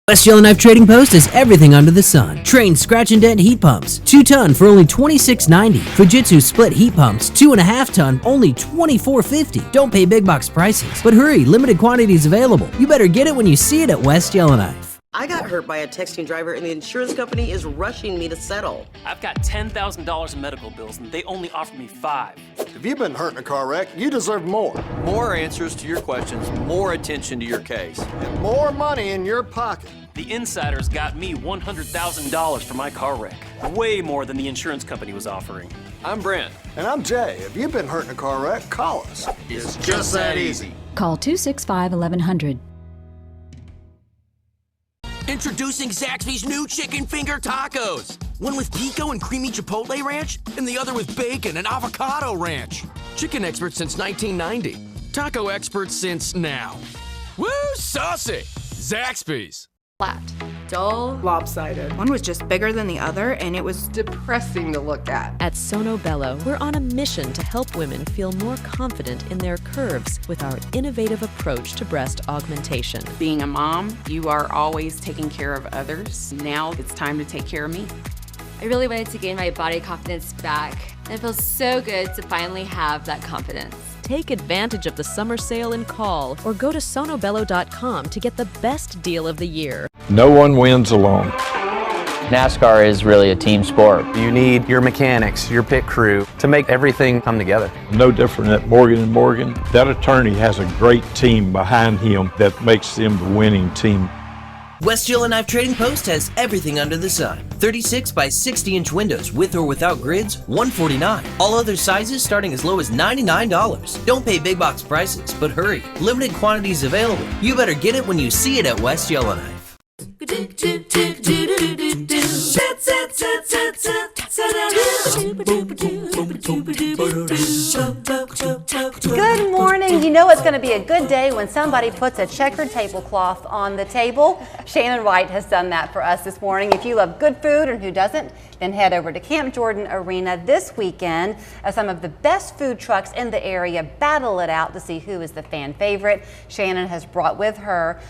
West Yellow Knife Trading Post has everything under the sun. Train scratch and dent heat pumps, 2 ton for only $26.90. Fujitsu split heat pumps, 2.5 ton, only $24.50. Don't pay big box prices. But hurry, limited quantities available. You better get it when you see it at West Yellow Knife. I got hurt by a texting driver and the insurance company is rushing me to settle. I've got $10,000 in medical bills and they only offered me $5,000. If you've been hurt in a car wreck, you deserve more. More answers to your questions, more attention to your case. And more money in your pocket. The insiders got me $100,000 for my car wreck. Way more than the insurance company was offering. I'm Brent. And I'm Jay. If you've been hurt in a car wreck, call us. It's just that easy. Call 265-1100. Introducing Zaxby's new chicken finger tacos. One with pico and creamy chipotle ranch, and the other with bacon and avocado ranch. Chicken experts since 1990. Taco experts since now. Woo, saucy! Zaxby's. Flat, dull, lopsided. One was just bigger than the other, and it was depressing to look at. At Sono Bello, we're on a mission to help women feel more confident in their curves with our innovative approach to breast augmentation. Being a mom, you are always taking care of others. Now it's time to take care of me. I really wanted to gain my body confidence back, and it feels so good to finally have that confidence. Take advantage of the summer sale and call, or go to sonobello.com to get the best deal of the year. No one wins alone. NASCAR is really a team sport. You need your mechanics, your pit crew to make everything come together. No different at Morgan & Morgan. That attorney has a great team behind him that makes them the winning team. West Yellow Knife Trading Post has everything under the sun. 36 by 60 inch windows with or without grids, $149. All other sizes starting as low as $99. Don't pay big box prices, but hurry. Limited quantities available. You better get it when you see it at West Yellow Knife. Good morning. You know it's going to be a good day when somebody puts a checkered tablecloth on the table. Shannon Wright has done that for us this morning. If you love good food and who doesn't, then head over to Camp Jordan Arena this weekend as some of the best food trucks in the area battle it out to see who is the fan favorite. Shannon has brought with her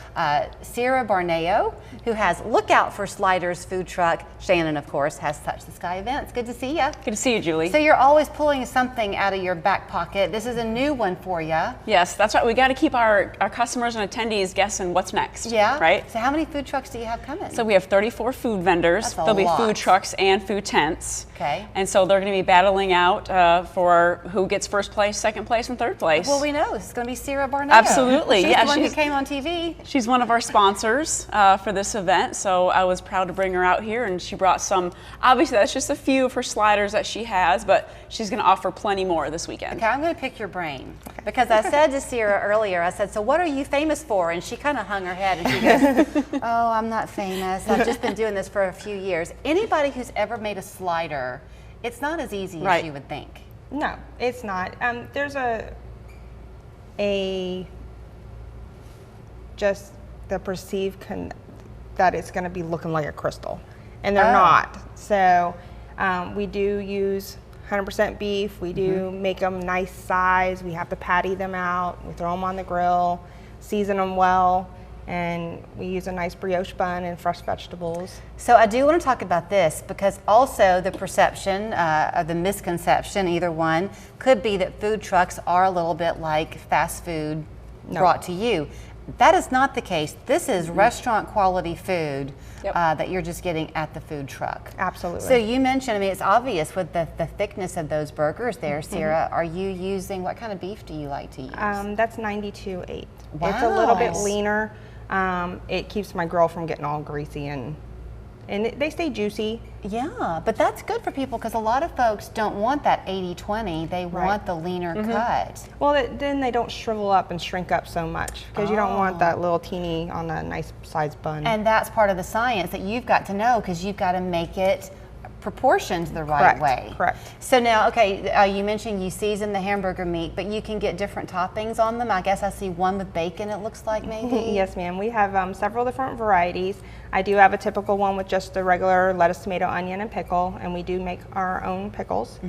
Sierra Barneo, who has Lookout for Sliders food truck. Shannon, of course, has Touch the Sky events. Good to see you. Good to see you, Julie. So you're always pulling something out of your back pocket. This is a new one for you. Yes, that's right. We got to keep our customers and attendees guessing what's next. Yeah. Right? So how many food trucks do you have coming? So we have 34 food vendors. There'll be food trucks and food tents. Okay. And so they're going to be battling out for who gets first place, second place, and third place. Well, we know this is going to be Sierra Barneo. Absolutely. She's the one who came on TV. She's one of our sponsors for this event, so I was proud to bring her out here, and she brought some. Obviously, that's just a few of her sliders that she has, but she's going to offer plenty more this weekend. Okay, I'm going to pick your brain because I said to Sierra earlier, I said, so what are you famous for? And she kind of hung her head and she goes, oh, I'm not famous. I've just been doing this for a few years. Anybody who's ever made a slider, it's not as easy as you would think. No, it's not. There's just the perceived that it's going to be looking like a crystal, and they're not. So we do use 100% beef. We do make them nice size. We have to patty them out. We throw them on the grill, season them well, and we use a nice brioche bun and fresh vegetables. So I do want to talk about this because also the perception or the misconception, either one, could be that food trucks are a little bit like fast food brought to you. That is not the case. This is restaurant quality food that you're just getting at the food truck. Absolutely. So you mentioned, I mean, it's obvious with the thickness of those burgers there, Sierra. Are you using, what kind of beef do you like to use? That's 92.8. Wow. It's a little bit leaner. It keeps my grill from getting all greasy and they stay juicy. Yeah, but that's good for people because a lot of folks don't want that 80-20. They want the leaner cut. Well, then they don't shrivel up and shrink up so much because you don't want that little teeny on a nice sized bun. And that's part of the science that you've got to know because you've got to make it proportioned the right way. Correct. So now, okay, you mentioned you season the hamburger meat, but you can get different toppings on them. I guess I see one with bacon, it looks like maybe. Yes, ma'am. We have several different varieties. I do have a typical one with just the regular lettuce, tomato, onion, and pickle, and we do make our own pickles.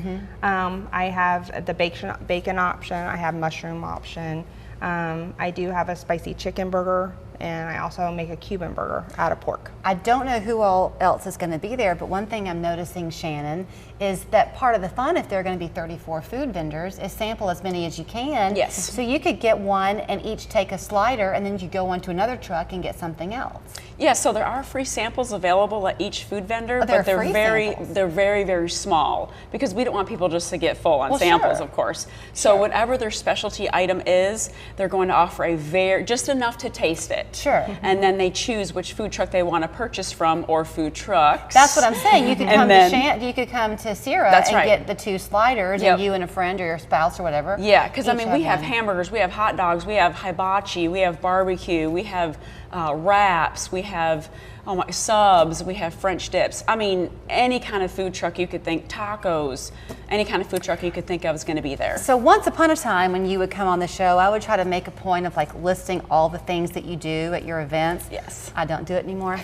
I have the bacon option. I have mushroom option. I do have a spicy chicken burger and I also make a Cuban burger out of pork. I don't know who all else is going to be there, but one thing I'm noticing, Shannon, is that part of the fun, if there are going to be 34 food vendors, is sample as many as you can. Yes. So you could get one and each take a slider, and then you go onto another truck and get something else. Yeah, so there are free samples available at each food vendor, there but they're are free very, samples? they're very, very small because we don't want people just to get full on Well, samples, sure. of course. So whatever their specialty item is, they're going to offer just enough to taste it. Sure. And then they choose which food truck they want to purchase from, or food trucks. That's what I'm saying. You could come And you could come to Sierra That's and right. get the 2 sliders, Yep. and you and a friend or your spouse or whatever. Yeah, because I each mean, we have one. hamburgers, we have hot dogs, we have hibachi, we have barbecue, we have wraps, we have subs, we have French dips. I mean, any kind of food truck you could think, tacos, any kind of food truck you could think of is going to be there. So once upon a time when you would come on the show, I would try to make a point of like listing all the things that you do at your events. Yes. I don't do it anymore.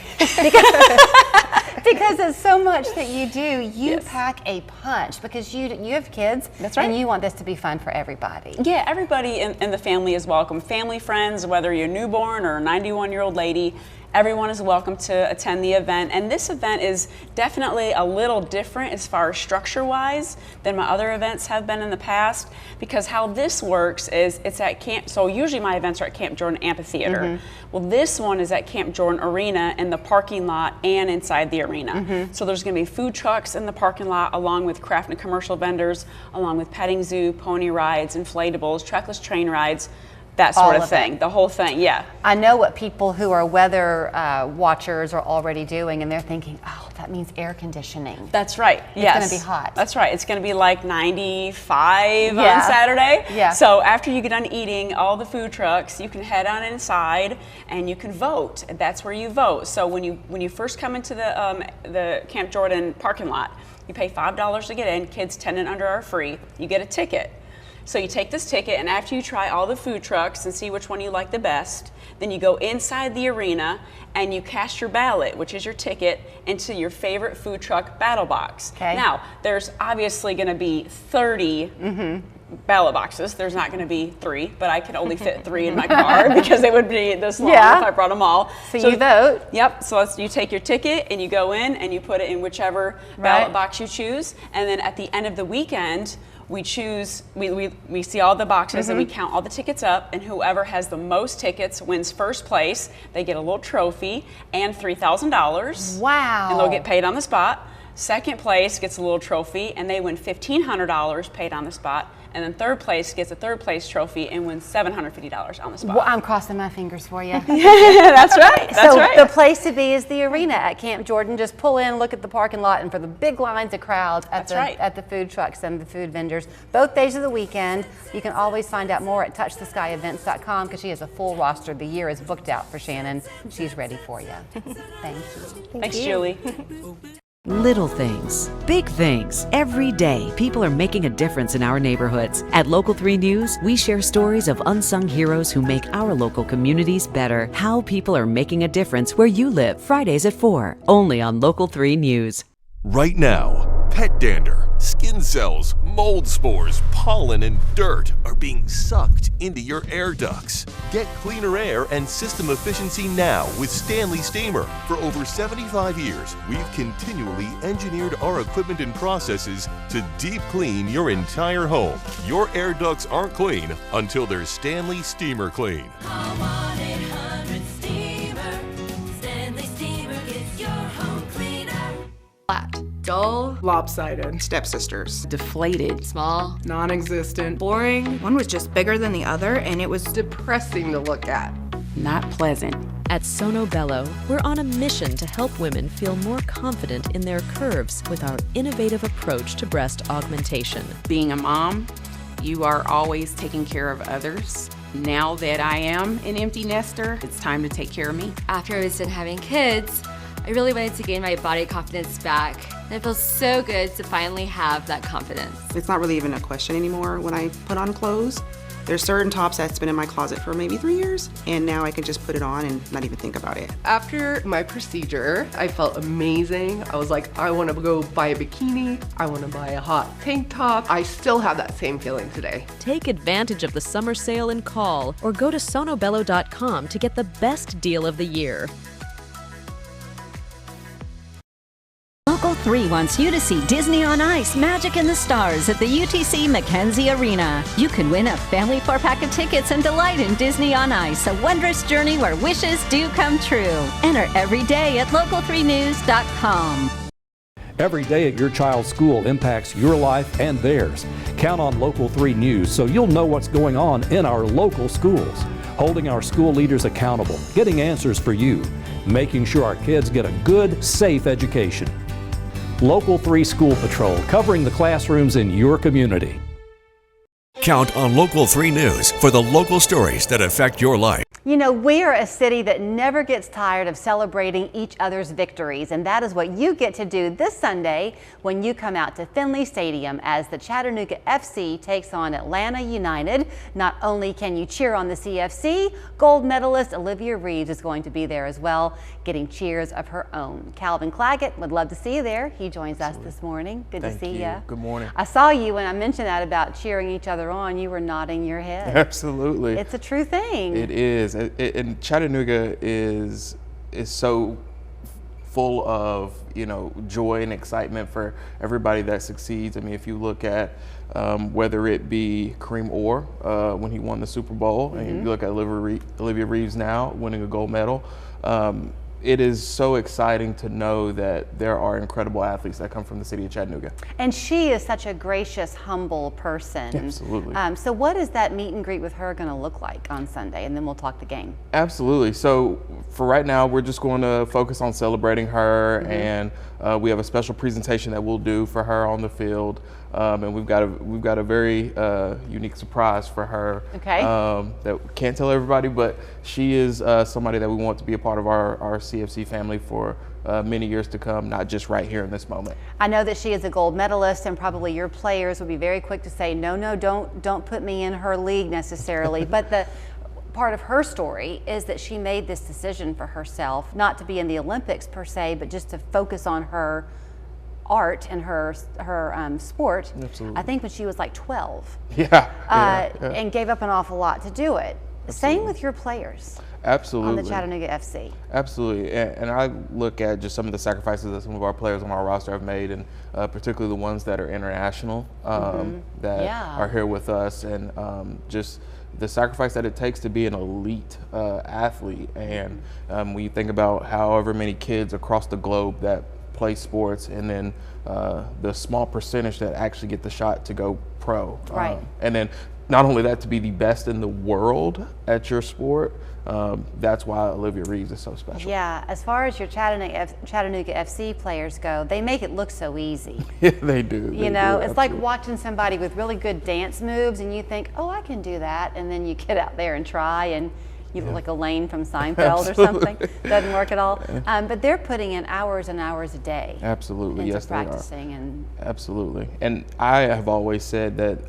Because it's so much that you do. You pack a punch because you have kids. That's right. And you want this to be fun for everybody. Yeah, everybody in the family is welcome. Family, friends, whether you're a newborn or a 91-year-old lady, everyone is welcome to attend the event. And this event is definitely a little different as far as structure-wise than my other events have been in the past, because how this works is it's at Camp, so usually my events are at Camp Jordan Amphitheater. Well, this one is at Camp Jordan Arena in the parking lot and inside the arena. So there's going to be food trucks in the parking lot along with craft and commercial vendors, along with petting zoo, pony rides, inflatables, trackless train rides, that sort of thing. The whole thing, yeah. I know what people who are weather watchers are already doing, and they're thinking, oh, that means air conditioning. That's right. It's going to be hot. That's right. It's going to be like 95 on Yeah. Saturday. Yeah. So after you get done eating all the food trucks, you can head on inside and you can vote. That's where you vote. So when you first come into the Camp Jordan parking lot, you pay $5 to get in. Kids 10 and under are free. You get a ticket. So you take this ticket, and after you try all the food trucks and see which one you like the best, then you go inside the arena and you cast your ballot, which is your ticket, into your favorite food truck battle box. Okay. Now, there's obviously going to be 30 ballot boxes. There's not going to be 3, but I can only fit 3 in my car because it would be this long if I brought them all. So you vote. Yep. So you take your ticket and you go in and you put it in whichever ballot box you choose, and then at the end of the weekend, we choose, we see all the boxes and we count all the tickets up, and whoever has the most tickets wins first place. They get a little trophy and $3,000. Wow. And they'll get paid on the spot. Second place gets a little trophy and they win $1,500 paid on the spot. And then third place gets a third place trophy and wins $750 on the spot. Well, I'm crossing my fingers for you. That's right. That's right. The place to be is the arena at Camp Jordan. Just pull in, look at the parking lot, and for the big lines of crowds at at the food trucks and the food vendors, both days of the weekend. You can always find out more at touchtheskyevents.com because she has a full roster. The year is booked out for Shannon. She's ready for you. Thank you. Thanks, Julie. Little things, big things. Every day, people are making a difference in our neighborhoods. At Local 3 News, we share stories of unsung heroes who make our local communities better. How people are making a difference where you live. Fridays at 4, only on Local 3 News. Right now, pet dander, skin cells, mold spores, pollen, and dirt are being sucked into your air ducts. Get cleaner air and system efficiency now with Stanley Steamer. For over 75 years, we've continually engineered our equipment and processes to deep clean your entire home. Your air ducts aren't clean until they're Stanley Steamer clean. Flat, dull, lopsided, stepsisters, deflated, small, non-existent, boring. One was just bigger than the other, and it was depressing to look at. not pleasant. At Sono Bello, we're on a mission to help women feel more confident in their curves with our innovative approach to breast augmentation. Being a mom, you are always taking care of others. Now that I am an empty nester, it's time to take care of me. After I was done having kids, I really wanted to gain my body confidence back. And it feels so good to finally have that confidence. It's not really even a question anymore when I put on clothes. There's certain tops that's been in my closet for maybe 3 years, and now I can just put it on and not even think about it. After my procedure, I felt amazing. I was like, I want to go buy a bikini. I want to buy a hot tank top. I still have that same feeling today. Take advantage of the summer sale and call, or go to sonobello.com to get the best deal of the year. Local 3 wants you to see Disney on Ice, Magic in the Stars at the UTC McKenzie Arena. You can win a family 4-pack of tickets and delight in Disney on Ice, a wondrous journey where wishes do come true. Enter every day at local3news.com. Every day at your child's school impacts your life and theirs. Count on Local 3 News so you'll know what's going on in our local schools. Holding our school leaders accountable, getting answers for you, making sure our kids get a good, safe education. Local 3 School Patrol, covering the classrooms in your community. Count on Local 3 News for the local stories that affect your life. You know, we are a city that never gets tired of celebrating each other's victories, and that is what you get to do this Sunday when you come out to Finley Stadium as the Chattanooga FC takes on Atlanta United. Not only can you cheer on the CFC, gold medalist Olivia Reeves is going to be there as well, getting cheers of her own. Calvin Claggett would love to see you there. He joins us this morning. Good to see you. Good morning. I saw you when I mentioned that about cheering each other on. You were nodding your head. Absolutely. It's a true thing. It is. And Chattanooga is so full of, you know, joy and excitement for everybody that succeeds. I mean, if you look at whether it be Kareem Orr when he won the Super Bowl, and you look at Olivia Reeves now winning a gold medal, it is so exciting to know that there are incredible athletes that come from the city of Chattanooga. And she is such a gracious, humble person. Absolutely. So what is that meet and greet with her going to look like on Sunday? And then we'll talk the game. Absolutely. So for right now, we're just going to focus on celebrating her, and we have a special presentation that we'll do for her on the field. And we've got a very unique surprise for her. Okay. That we can't tell everybody, but she is somebody that we want to be a part of our CFC family for many years to come, not just right here in this moment. I know that she is a gold medalist, and probably your players would be very quick to say, no, don't put me in her league necessarily. But the part of her story is that she made this decision for herself, not to be in the Olympics per se, but just to focus on her art and her sport. Absolutely. I think when she was like 12. Yeah. And gave up an awful lot to do it. Absolutely. Same with your players. Absolutely. On the Chattanooga FC. Absolutely. And I look at just some of the sacrifices that some of our players on our roster have made, and particularly the ones that are international, that are here with us, and just the sacrifice that it takes to be an elite athlete. And when you think about however many kids across the globe that play sports, and then the small percentage that actually get the shot to go pro. Right. And then not only that, to be the best in the world at your sport, that's why Olivia Reeves is so special. Yeah, as far as your Chattanooga FC players go, they make it look so easy. Yeah, they do. You know, it's like watching somebody with really good dance moves and you think, oh, I can do that. And then you get out there and try, and you look like Elaine from Seinfeld or something. Doesn't work at all. But they're putting in hours and hours a day. Absolutely, yes, they are. Practicing and absolutely. And I have always said that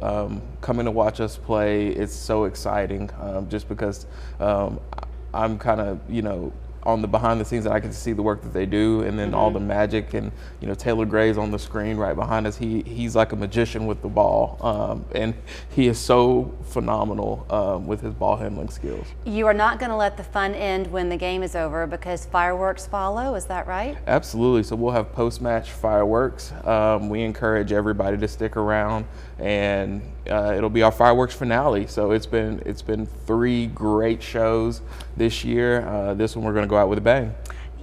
coming to watch us play, it's so exciting, just because I'm kind of, you know, on the behind the scenes, that I get to see the work that they do, and then all the magic, and you know, Taylor Gray's on the screen right behind us. He's like a magician with the ball, and he is so phenomenal with his ball handling skills. You are not going to let the fun end when the game is over, because fireworks follow. Is that right? Absolutely. So we'll have post-match fireworks. We encourage everybody to stick around, and it'll be our fireworks finale. So it's been 3 great shows this year. This one we're going to go out with a bang.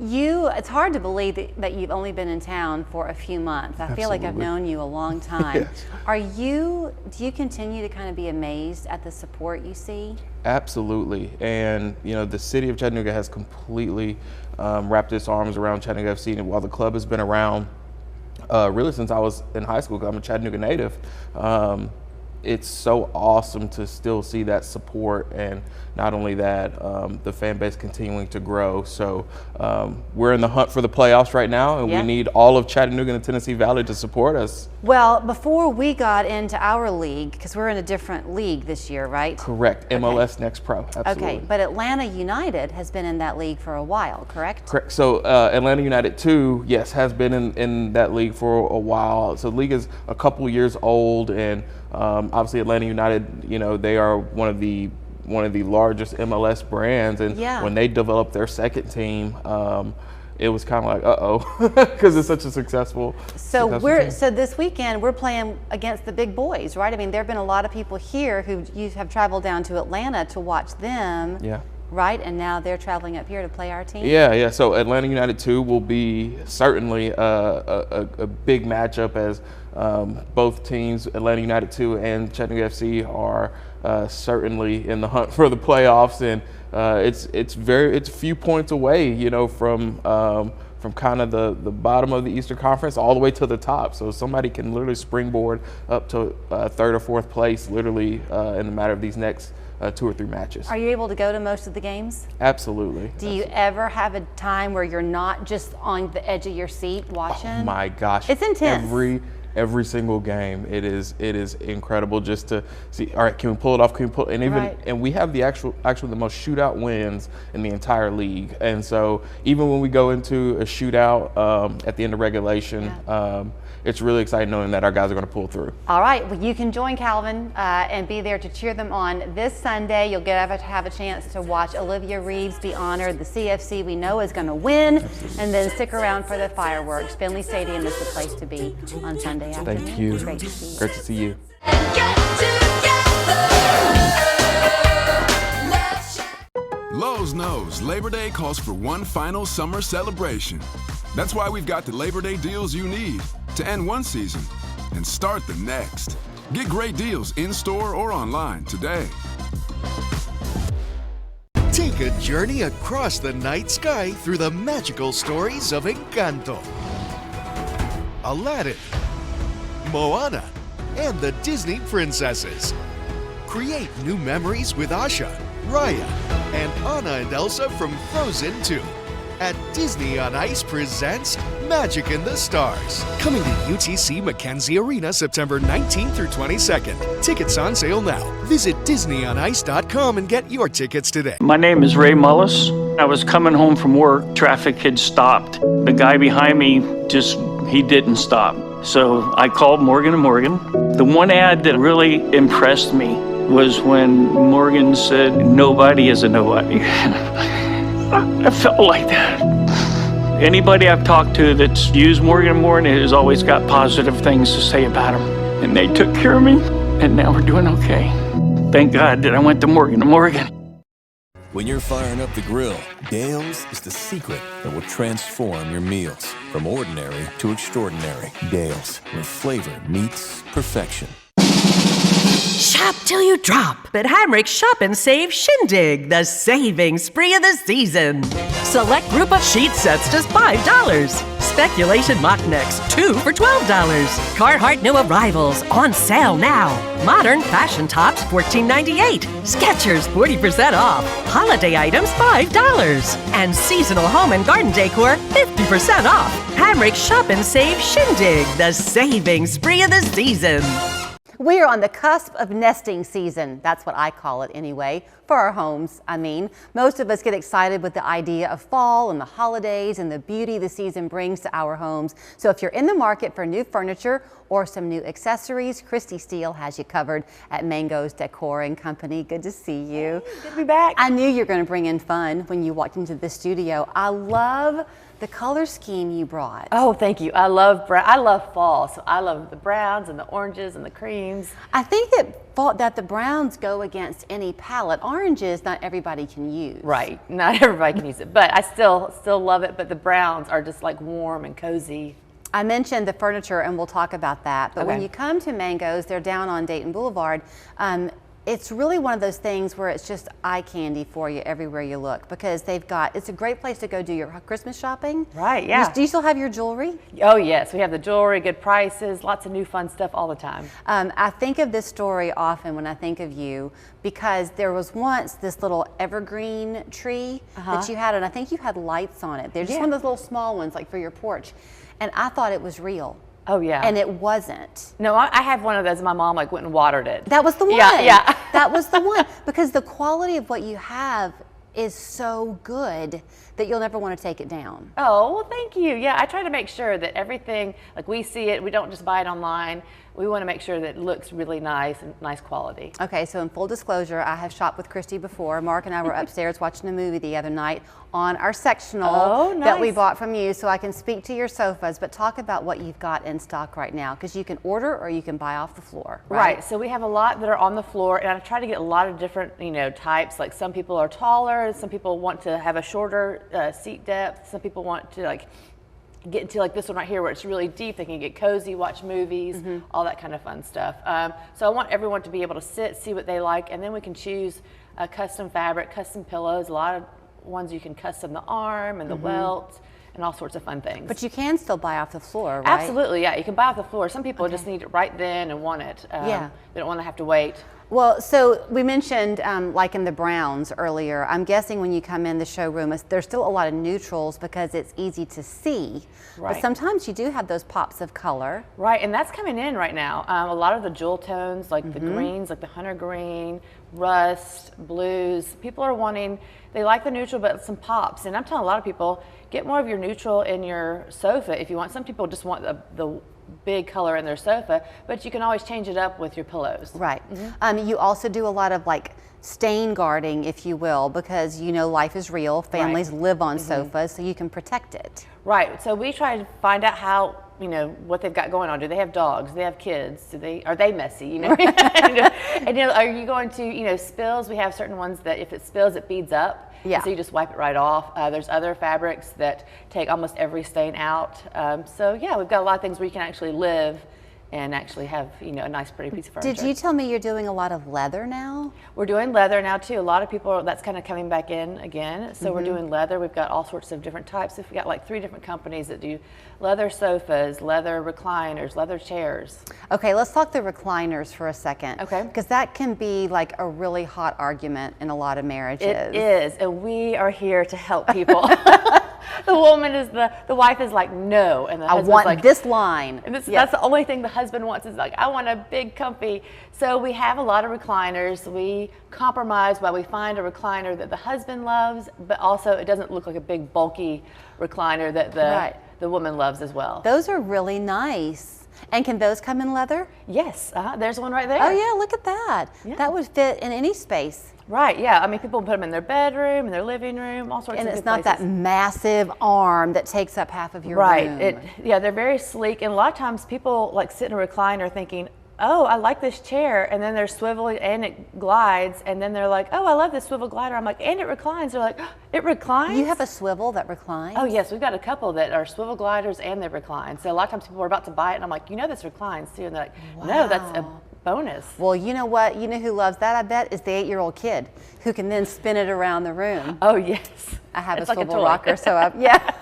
It's hard to believe that you've only been in town for a few months. I feel like I've known you a long time. Yes. Do you continue to kind of be amazed at the support you see? Absolutely. And you know, the city of Chattanooga has completely wrapped its arms around Chattanooga FC, and while the club has been around really since I was in high school, 'cause I'm a Chattanooga native, it's so awesome to still see that support, and not only that, the fan base continuing to grow. So we're in the hunt for the playoffs right now, and we need all of Chattanooga and the Tennessee Valley to support us. Well, before we got into our league, because we're in a different league this year, right? Correct. MLS Next Pro. Absolutely. Okay, but Atlanta United has been in that league for a while, correct? Correct. So Atlanta United 2, yes, has been in that league for a while. So the league is a couple years old, and obviously Atlanta United, you know, they are one of the largest MLS brands, and when they developed their second team, it was kind of like, uh-oh, because it's such a successful team. So this weekend we're playing against the big boys, right? I mean, there have been a lot of people here who have traveled down to Atlanta to watch them. Right, and now they're traveling up here to play our team. Yeah. So Atlanta United 2 will be certainly a big matchup, as both teams, Atlanta United 2 and Chattanooga FC, are certainly in the hunt for the playoffs, and it's a few points away, you know, from kind of the bottom of the Eastern Conference all the way to the top. So somebody can literally springboard up to third or fourth place, literally in the matter of these next 2 or 3 matches. Are you able to go to most of the games? Absolutely. Do you ever have a time where you're not just on the edge of your seat watching? Oh my gosh. It's intense. Every single game, it is incredible just to see. All right, can we pull it off? Can we pull? And and we have the actually the most shootout wins in the entire league. And so even when we go into a shootout at the end of regulation, it's really exciting knowing that our guys are going to pull through. All right, well, you can join Calvin and be there to cheer them on this Sunday. You'll have a chance to watch Olivia Reeves be honored. The CFC we know is going to win, and then stick around for the fireworks. Finley Stadium is the place to be on Sunday afternoon. Thank you. Great to see you. Great to see you. Lowe's knows Labor Day calls for one final summer celebration. That's why we've got the Labor Day deals you need to end one season and start the next. Get great deals in-store or online today. Take a journey across the night sky through the magical stories of Encanto, Aladdin, Moana, and the Disney princesses. Create new memories with Asha, Raya, and Anna and Elsa from Frozen 2. At Disney on Ice presents Magic in the Stars. Coming to UTC Mackenzie Arena September 19th through 22nd. Tickets on sale now. Visit DisneyOnIce.com and get your tickets today. My name is Ray Mullis. I was coming home from work. Traffic had stopped. The guy behind me he didn't stop. So I called Morgan & Morgan. The one ad that really impressed me was when Morgan said, "Nobody is a nobody." I felt like that. Anybody I've talked to that's used Morgan & Morgan has always got positive things to say about them. And they took care of me, and now we're doing okay. Thank God that I went to Morgan & Morgan. When you're firing up the grill, Dale's is the secret that will transform your meals. From ordinary to extraordinary. Dale's, where flavor meets perfection. Shop till you drop at Hamrick's Shop and Save Shindig, the saving spree of the season. Select group of sheet sets just $5. Speculation mock necks, 2 for $12. Carhartt new arrivals on sale now. Modern fashion tops, $14.98. Skechers, 40% off. Holiday items, $5. And seasonal home and garden decor, 50% off. Hamrick's Shop and Save Shindig, the saving spree of the season. We are on the cusp of nesting season. That's what I call it anyway, for our homes, I mean. Most of us get excited with the idea of fall and the holidays and the beauty the season brings to our homes. So if you're in the market for new furniture or some new accessories, Christy Steele has you covered at Mango's Decor and Company. Good to see you. Hey, good to be back. I knew you were going to bring in fun when you walked into the studio. I love the color scheme you brought. Oh, thank you. I love fall, so I love the browns and the oranges and the creams. I think that the browns go against any palette. Oranges, not everybody can use. Right, not everybody can use it, but I still love it. But the browns are just like warm and cozy. I mentioned the furniture, and we'll talk about that. But when you come to Mango's, they're down on Dayton Boulevard. it's really one of those things where it's just eye candy for you everywhere you look, because it's a great place to go do your Christmas shopping. Right, yeah. Do you still have your jewelry? Oh yes, we have the jewelry, good prices, lots of new fun stuff all the time. I think of this story often when I think of you, because there was once this little evergreen tree that you had, and I think you had lights on it. They're just one of those little small ones, like for your porch. And I thought it was real. Oh yeah. And it wasn't. No, I have one of those. My mom went and watered it. That was the one. Yeah. That was the one. Because the quality of what you have is so good that you'll never want to take it down. Oh, well, thank you. Yeah, I try to make sure that everything, like we see it, we don't just buy it online. We want to make sure that it looks really nice and nice quality. Okay, so in full disclosure, I have shopped with Christy before. Mark and I were upstairs watching a movie the other night on our sectional that we bought from you, so I can speak to your sofas, but talk about what you've got in stock right now, because you can order or you can buy off the floor, right? Right, so we have a lot that are on the floor, and I try to get a lot of different, types. Like some people are taller, some people want to have a shorter seat depth, some people want to get into this one right here where it's really deep. They can get cozy, watch movies, all that kind of fun stuff. So I want everyone to be able to sit, see what they like, and then we can choose a custom fabric, custom pillows, a lot of ones you can custom the arm and the welt and all sorts of fun things. But you can still buy off the floor, right? Absolutely, yeah. You can buy off the floor. Some people just need it right then and want it. They don't want to have to wait. Well, so we mentioned like in the browns earlier. I'm guessing when you come in the showroom, there's still a lot of neutrals because it's easy to see. Right. But sometimes you do have those pops of color. Right, and that's coming in right now. A lot of the jewel tones, like the greens, like the hunter green, rust, blues. People are wanting, they like the neutral, but some pops. And I'm telling a lot of people, get more of your neutral in your sofa if you want. Some people just want the big color in their sofa, but you can always change it up with your pillows. Right. You also do a lot of stain guarding, if you will, because life is real. Families live on sofas, so you can protect it. Right. So we try to find out how, what they've got going on. Do they have dogs? Do they have kids? Are they messy? And, are you going to, spills? We have certain ones that if it spills, it beads up. Yeah. So you just wipe it right off. There's other fabrics that take almost every stain out. So yeah, we've got a lot of things where you can actually live and actually have a nice pretty piece of furniture. Did you tell me you're doing a lot of leather now? We're doing leather now too. A lot of people, that's kind of coming back in again. So we're doing leather. We've got all sorts of different types. We've got 3 different companies that do leather sofas, leather recliners, leather chairs. Okay, let's talk the recliners for a second. Okay. Because that can be a really hot argument in a lot of marriages. It is, and we are here to help people. The woman is the wife is like, no, and the I husband's want this line. And that's the only thing the husband wants is I want a big comfy. So we have a lot of recliners. We compromise while we find a recliner that the husband loves, but also it doesn't look like a big bulky recliner that the woman loves as well. Those are really nice. And can those come in leather? Yes, there's one right there. Oh yeah, look at that. Yeah. That would fit in any space. Right, yeah. I mean, people put them in their bedroom, in their living room, all sorts of And good it's not places. that massive arm that takes up half of your room. Right. Yeah, they're very sleek. And a lot of times people sit in a recliner thinking, oh, I like this chair, and then they're swivelly and it glides, and then they're like, oh, I love this swivel glider. I'm like, and it reclines. They're like, oh, it reclines? You have a swivel that reclines? Oh, yes. We've got a couple that are swivel gliders and they recline. So a lot of times people are about to buy it, and I'm like, this reclines too. And they're like, no, that's a bonus. Well, you know what? You know who loves that, I bet, is the 8-year-old kid who can then spin it around the room. Oh, yes. I have It's a like a swivel toy. rocker, so yeah.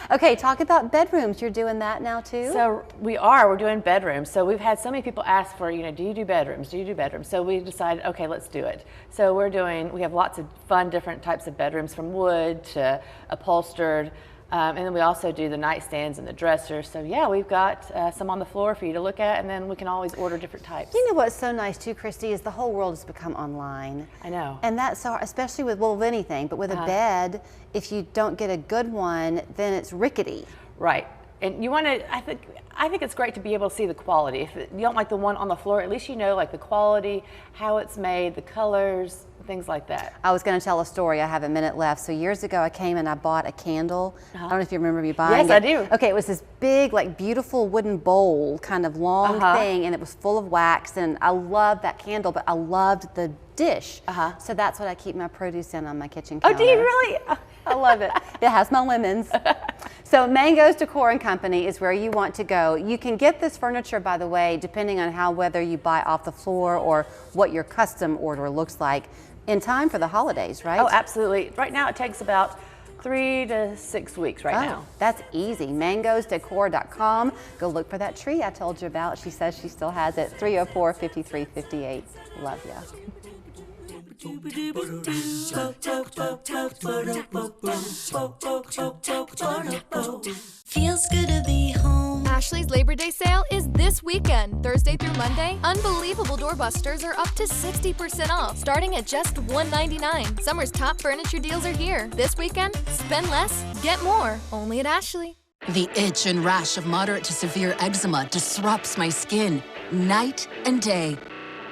Okay, talk about bedrooms. You're doing that now too? So we're doing bedrooms. So we've had so many people ask for, do you do bedrooms? Do you do bedrooms? So we decided, okay, let's do it. So we have lots of fun different types of bedrooms, from wood to upholstered. And then we also do the nightstands and the dressers. So yeah, we've got some on the floor for you to look at, and then we can always order different types. You know what's so nice too, Christy, is the whole world has become online. I know. And that's so, especially with anything, but with a bed, if you don't get a good one, then it's rickety. Right. And you want to, I think it's great to be able to see the quality. If you don't like the one on the floor, at least the quality, how it's made, the colors, things like that. I was going to tell a story. I have a minute left. So years ago, I came and I bought a candle. I don't know if you remember me buying it. Yes, I do. Okay, it was this big, beautiful wooden bowl, kind of long thing, and it was full of wax. And I loved that candle, but I loved the dish. So that's what I keep my produce in on my kitchen counter. Oh, do you really? I love it. It has my lemons. So Mango's Decor & Company is where you want to go. You can get this furniture, by the way, depending on whether you buy off the floor or what your custom order looks like, in time for the holidays, right? Oh, absolutely. Right now it takes about 3 to 6 weeks right now. That's easy. mangosdecor.com. Go look for that tree I told you about. She says she still has it. 304-5358. Love ya. Feels good to be home. Ashley's Labor Day sale is this weekend, Thursday through Monday. Unbelievable doorbusters are up to 60% off, starting at just $199. Summer's top furniture deals are here. This weekend, spend less, get more, only at Ashley. The itch and rash of moderate to severe eczema disrupts my skin night and day.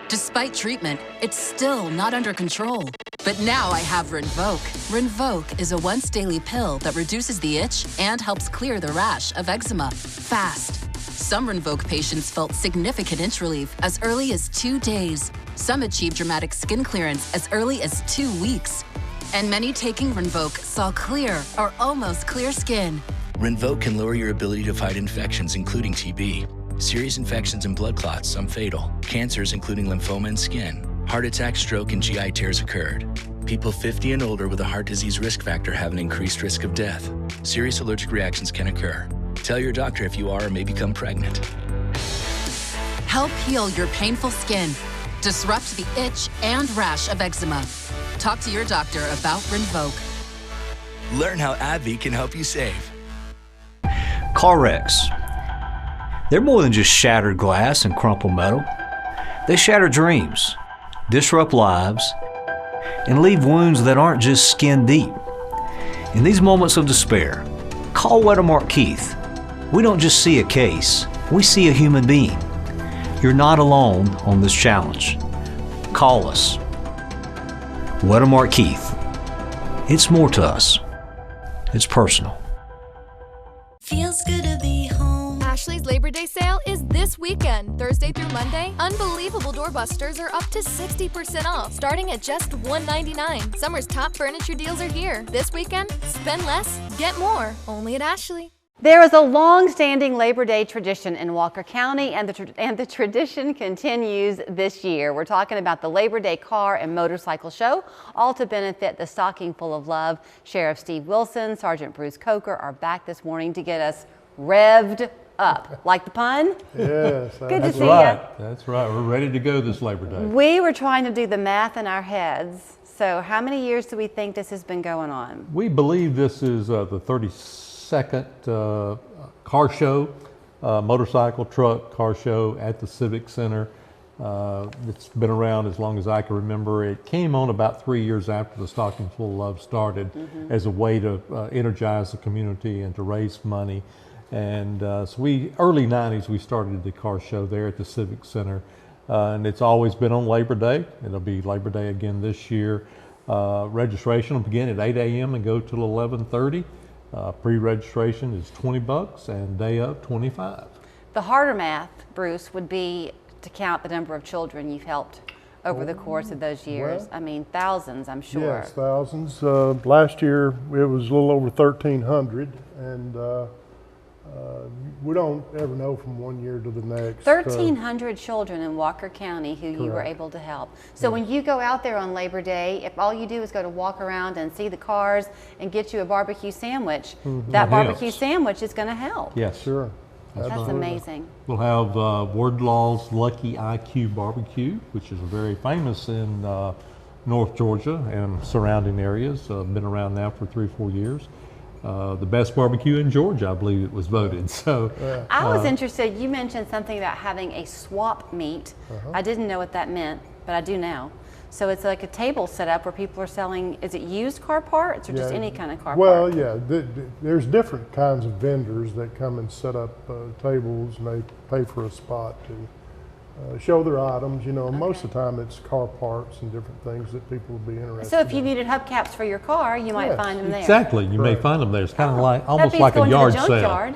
Despite treatment, it's still not under control. But now I have Rinvoq. Rinvoq is a once-daily pill that reduces the itch and helps clear the rash of eczema fast. Some Rinvoq patients felt significant itch relief as early as 2 days. Some achieved dramatic skin clearance as early as 2 weeks. And many taking Rinvoq saw clear or almost clear skin. Rinvoq can lower your ability to fight infections, including TB. Serious infections and blood clots, some fatal. Cancers, including lymphoma and skin. Heart attack, stroke, and GI tears occurred. People 50 and older with a heart disease risk factor have an increased risk of death. Serious allergic reactions can occur. Tell your doctor if you are or may become pregnant. Help heal your painful skin. Disrupt the itch and rash of eczema. Talk to your doctor about Rinvoq. Learn how AbbVie can help you save. Car wrecks. They're more than just shattered glass and crumpled metal. They shatter dreams, disrupt lives, and leave wounds that aren't just skin deep. In these moments of despair, call Wedemark Keith. We don't just see a case, we see a human being. You're not alone on this challenge. Call us. Wedemark Keith. It's more to us. It's personal. Feels good to be home. Ashley's Labor Day sale is this weekend, Thursday through Monday. Unbelievable doorbusters are up to 60% off, starting at just $199. Summer's top furniture deals are here. This weekend, spend less, get more, only at Ashley. There is a long-standing Labor Day tradition in Walker County, and the tradition continues this year. We're talking about the Labor Day Car and Motorcycle Show, all to benefit the Stocking Full of Love. Sheriff Steve Wilson, Sergeant Bruce Coker are back this morning to get us revved up. Like the pun? Yes. Good to see you. That's right. We're ready to go this Labor Day. We were trying to do the math in our heads. So how many years do we think this has been going on? We believe this is the 32nd car show, motorcycle, truck, car show at the Civic Center. It's been around as long as I can remember. It came on about 3 years after the Stocking Full of Love started as a way to energize the community and to raise money. And so early 90s, we started the car show there at the Civic Center. And it's always been on Labor Day. It'll be Labor Day again this year. Registration will begin at 8 a.m. and go till 11:30. Pre-registration is $20 and day of $25. The harder math, Bruce, would be to count the number of children you've helped over the course of those years. Well, I mean, thousands, I'm sure. Yes, thousands. Last year it was a little over 1,300, and we don't ever know from one year to the next. 1,300 children in Walker County who you were able to help. So when you go out there on Labor Day, if all you do is go to walk around and see the cars and get you a barbecue sandwich, that barbecue sandwich is going to help. Yes, sure. That's amazing. We'll have Wardlaw's Lucky IQ Barbecue, which is very famous in North Georgia and surrounding areas. Been around now for 3 or 4 years. The best barbecue in Georgia, I believe it was voted. So I was interested, you mentioned something about having a swap meet. I didn't know what that meant, but I do now. So it's like a table set up where people are selling, is it used car parts or just any kind of car part? Well, yeah, there's different kinds of vendors that come and set up tables, and they pay for a spot to show their items. You know, most of the time it's car parts and different things that people would be interested in. So if you needed hubcaps for your car, you might find them there. Exactly, you may find them there. It's kind of like, almost like a yard sale.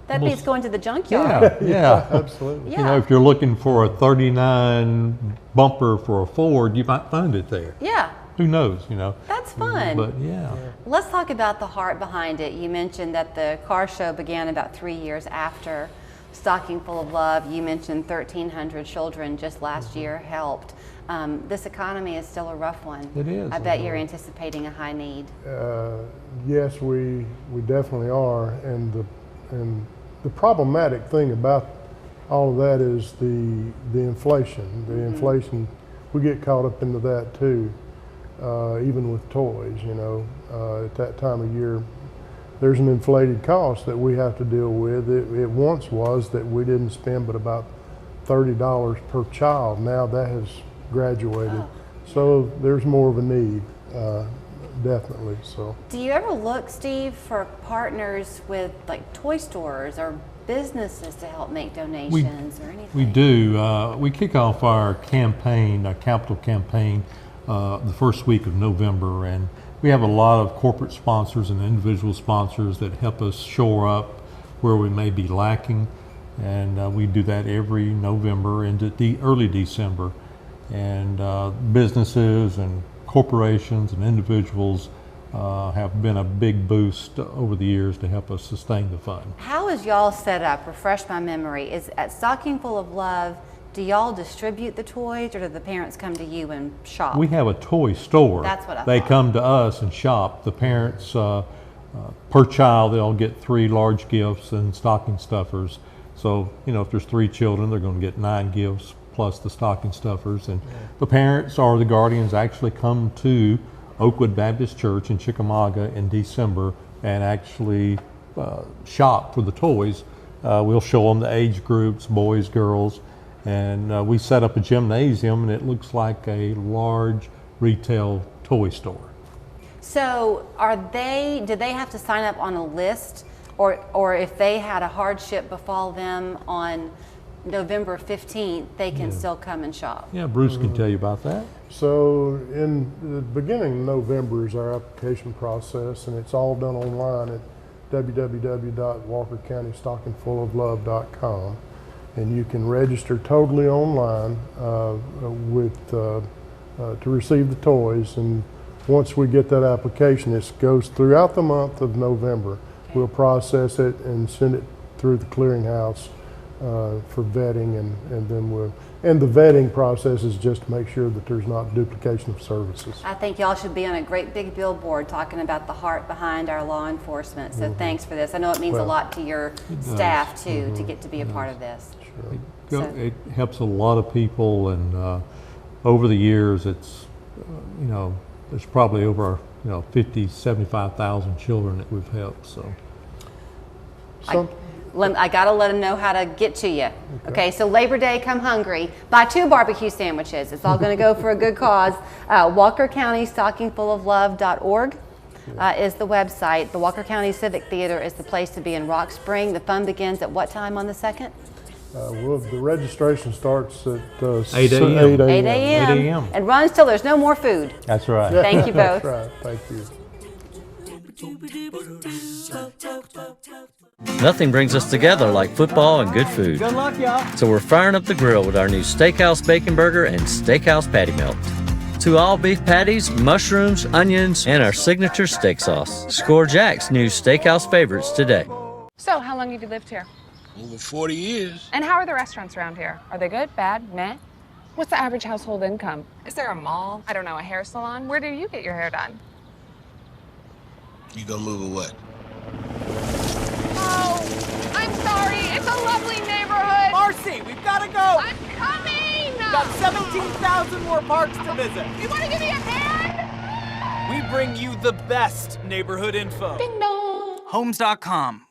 That beats going to the junkyard. Yeah, absolutely. Yeah. You know, if you're looking for a 39 bumper for a Ford, you might find it there. Yeah, who knows, you know. That's fun. But yeah. Let's talk about the heart behind it. You mentioned that the car show began about 3 years after Stocking Full of Love. You mentioned 1,300 children just last year helped. This economy is still a rough one. It is. I bet you're anticipating a high need. Yes, we definitely are, and the problematic thing about all of that is the inflation. The inflation, we get caught up into that too, even with toys. You know, at that time of year, there's an inflated cost that we have to deal with. It once was that we didn't spend but about $30 per child. Now that has graduated, so there's more of a need, definitely. So, do you ever look, Steve, for partners with like toy stores or businesses to help make donations or anything? We do. We kick off our campaign, our capital campaign, the first week of November, and we have a lot of corporate sponsors and individual sponsors that help us shore up where we may be lacking, and we do that every November into early December. And businesses and corporations and individuals have been a big boost over the years to help us sustain the fund. How is y'all set up? Refresh my memory. Is at Stocking Full of Love, do y'all distribute the toys, or do the parents come to you and shop? We have a toy store. That's what I They thought. come to us and shop. The parents, per child, they'll get 3 large gifts and stocking stuffers. So, you know, if there's 3 children, they're going to get 9 gifts plus the stocking stuffers. And the parents or the guardians actually come to Oakwood Baptist Church in Chickamauga in December and actually shop for the toys. We'll show them the age groups, boys, girls, and we set up a gymnasium, and it looks like a large retail toy store. So do they have to sign up on a list, or if they had a hardship befall them on November 15th, they can still come and shop? Yeah, Bruce can tell you about that. So in the beginning of November is our application process, and it's all done online at www.walkercountystockingfuloflove.com, and you can register totally online to receive the toys. And once we get that application, it goes throughout the month of November. We'll process it and send it through the clearinghouse for vetting, and then the vetting process is just to make sure that there's not duplication of services. I think y'all should be on a great big billboard talking about the heart behind our law enforcement. So thanks for this. I know it means a lot to your staff too, to get to be a part of this. Sure. It helps a lot of people, and over the years, it's you know, there's probably over 75,000 children that we've helped. So. I gotta let them know how to get to you. Okay, so Labor Day, come hungry. Buy 2 barbecue sandwiches. It's all gonna go for a good cause. Walker County StockingFullOfLove.org is the website. The Walker County Civic Theater is the place to be in Rock Spring. The fun begins at what time on the 2nd? Well, the registration starts at 8 a.m. 8 a.m. and runs till there's no more food. That's right. Thank you both. That's right. Thank you. Nothing brings us together like football and good food. Good luck, y'all. So we're firing up the grill with our new Steakhouse Bacon Burger and Steakhouse Patty Melt. 2 all-beef patties, mushrooms, onions, and our signature steak sauce. Score Jack's new Steakhouse favorites today. So, how long have you lived here? Over 40 years. And how are the restaurants around here? Are they good, bad, meh? What's the average household income? Is there a mall? I don't know, a hair salon? Where do you get your hair done? You gonna move or what? Oh, I'm sorry. It's a lovely neighborhood. Marcy, we've gotta go. I'm coming. Got 17,000 more parks to visit. You want to give me a hand? We bring you the best neighborhood info. Ding dong. Homes.com.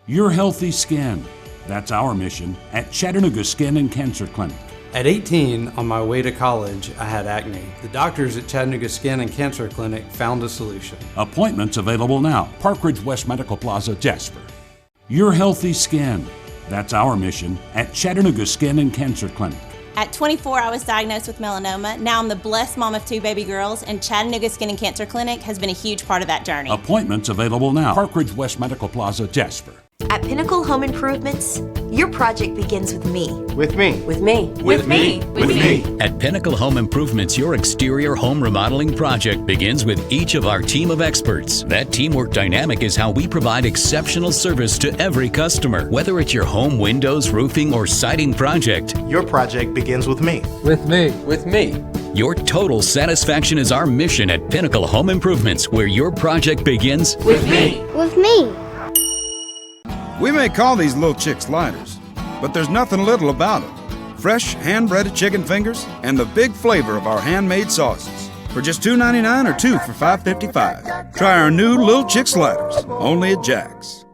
Your healthy skin. That's our mission at Chattanooga Skin and Cancer Clinic. At 18, on my way to college, I had acne. The doctors at Chattanooga Skin and Cancer Clinic found a solution. Appointments available now. Park Ridge West Medical Plaza, Jasper. Your healthy skin. That's our mission at Chattanooga Skin and Cancer Clinic. At 24, I was diagnosed with melanoma. Now I'm the blessed mom of 2 baby girls, and Chattanooga Skin and Cancer Clinic has been a huge part of that journey. Appointments available now. Park Ridge West Medical Plaza, Jasper. At Pinnacle Home Improvements, your project begins with me. With me. With me. With me. With me. At Pinnacle Home Improvements, your exterior home remodeling project begins with each of our team of experts. That teamwork dynamic is how we provide exceptional service to every customer. Whether it's your home, windows, roofing, or siding project, your project begins with me. With me. With me. Your total satisfaction is our mission at Pinnacle Home Improvements, where your project begins with me. With me. We may call these little chick sliders, but there's nothing little about them. Fresh, hand-breaded chicken fingers and the big flavor of our handmade sauces. For just $2.99 or 2 for $5.55. Try our new little chick sliders, only at Jack's.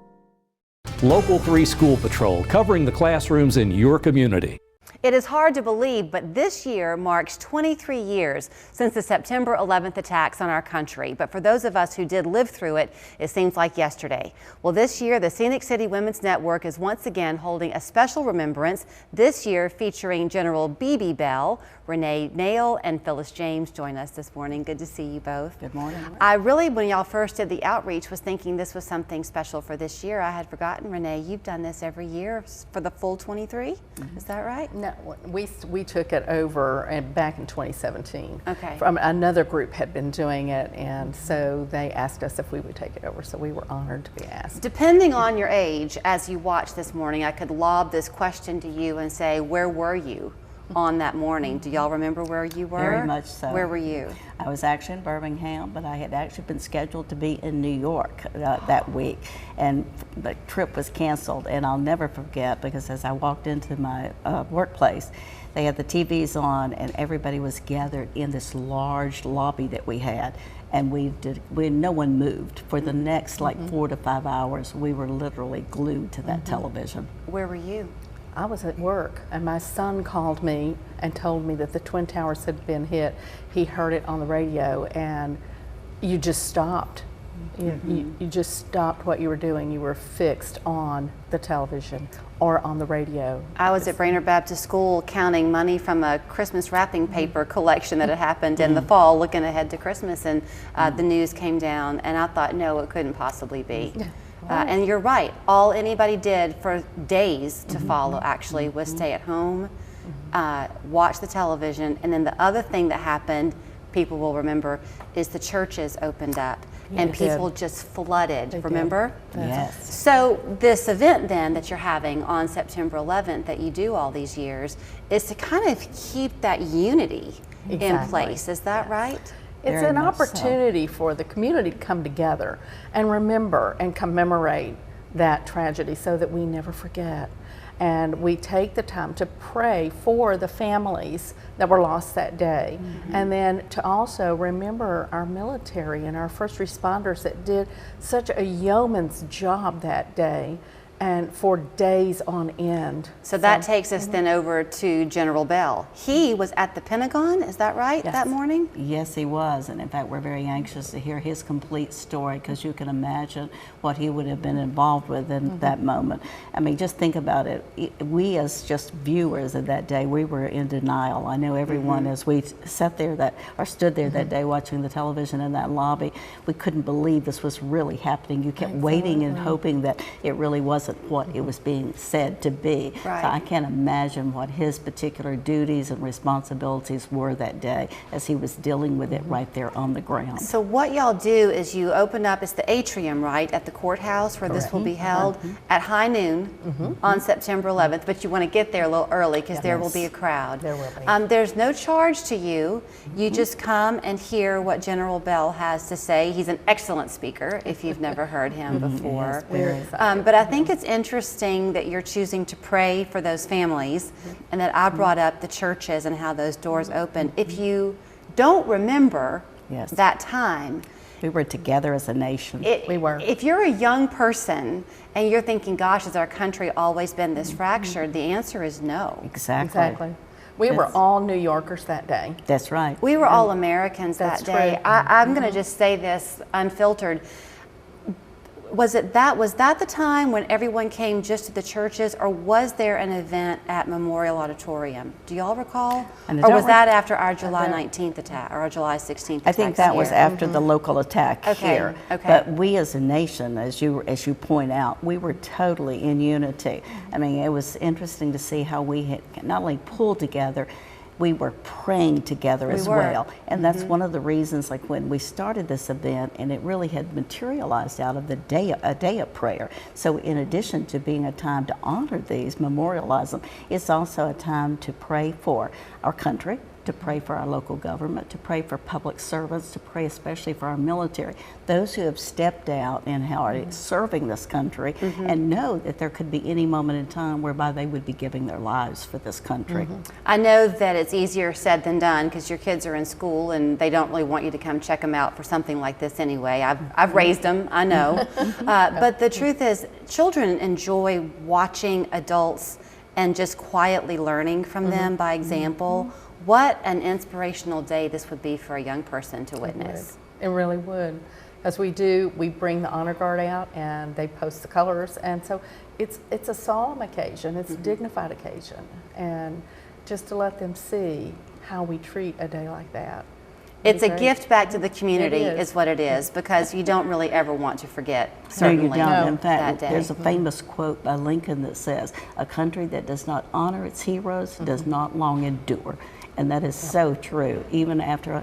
Local 3 School Patrol, covering the classrooms in your community. It is hard to believe, but this year marks 23 years since the September 11th attacks on our country. But for those of us who did live through it, it seems like yesterday. Well, this year, the Scenic City Women's Network is once again holding a special remembrance, this year featuring General B.B. Bell. Renee Nail and Phyllis James join us this morning. Good to see you both. Good morning. I really, when y'all first did the outreach, was thinking this was something special for this year. I had forgotten, Renee, you've done this every year for the full 23? Is that right? No, we took it over back in 2017. Okay. From another group had been doing it, and so they asked us if we would take it over, so we were honored to be asked. Depending on your age, as you watch this morning, I could lob this question to you and say, where were you on that morning? Do y'all remember where you were? Very much so. Where were you? I was actually in Birmingham, but I had actually been scheduled to be in New York that week, and the trip was canceled. And I'll never forget, because as I walked into my workplace, they had the TVs on, and everybody was gathered in this large lobby that we had. And no one moved for the next 4 to 5 hours. We were literally glued to that television. Where were you? I was at work, and my son called me and told me that the Twin Towers had been hit. He heard it on the radio, and you just stopped. You just stopped what you were doing. You were fixed on the television or on the radio. I was at Brainerd Baptist School counting money from a Christmas wrapping paper collection that had happened in the fall, looking ahead to Christmas, and the news came down, and I thought, no, it couldn't possibly be. And you're right, all anybody did for days to follow actually was stay at home, watch the television, and then the other thing that happened, people will remember, is the churches opened up and people just flooded, remember? Yes. So this event then that you're having on September 11th that you do all these years is to kind of keep that unity in place, is that right? It's an opportunity for the community to come together and remember and commemorate that tragedy so that we never forget. And we take the time to pray for the families that were lost that day. And then to also remember our military and our first responders that did such a yeoman's job that day and for days on end. So that takes us then over to General Bell. He was at the Pentagon, is that right, that morning? Yes, he was. And in fact, we're very anxious to hear his complete story, because you can imagine what he would have been involved with in that moment. I mean, just think about it. We as just viewers of that day, we were in denial. I know everyone, as we sat there stood there that day watching the television in that lobby, we couldn't believe this was really happening. You kept waiting and hoping that it really wasn't what it was being said to be. Right. So I can't imagine what his particular duties and responsibilities were that day as he was dealing with it right there on the ground. So what y'all do is you open up, it's the atrium, right, at the courthouse where this will be held at high noon on September 11th, but you want to get there a little early because there will be a crowd. There will be. There's no charge to you. You just come and hear what General Bell has to say. He's an excellent speaker if you've never heard him before. But I think it's interesting that you're choosing to pray for those families and that I brought up the churches and how those doors open. If you don't remember that time, we were together as a nation. We were. If you're a young person and you're thinking, gosh, has our country always been this fractured? The answer is no. Exactly. We were all New Yorkers that day. That's right. We were all Americans that day. I'm going to just say this unfiltered. Was that the time when everyone came just to the churches, or was there an event at Memorial Auditorium? Do y'all recall? Or was that after our July 19th attack, or our July 16th attack? I think that was after the local attack here. Okay. But we as a nation, as you point out, we were totally in unity. I mean, it was interesting to see how we had not only pulled together, we were praying together as well. And that's one of the reasons, like when we started this event, and it really had materialized out of a day of prayer. So in addition to being a time to honor these, memorialize them, it's also a time to pray for our country, to pray for our local government, to pray for public servants, to pray especially for our military, those who have stepped out and how are serving this country, and know that there could be any moment in time whereby they would be giving their lives for this country. I know that it's easier said than done because your kids are in school and they don't really want you to come check them out for something like this anyway. I've raised them, I know. But the truth is, children enjoy watching adults and just quietly learning from them by example. What an inspirational day this would be for a young person to witness. It really would. As we bring the honor guard out and they post the colors, and so it's a solemn occasion, it's a dignified occasion, and just to let them see how we treat a day like that. It's a gift back to the community is what it is, because you don't really ever want to forget, certainly, no, you don't. In fact, that day. there's a famous quote by Lincoln that says, "A country that does not honor its heroes does not long endure." And that is so true, even after,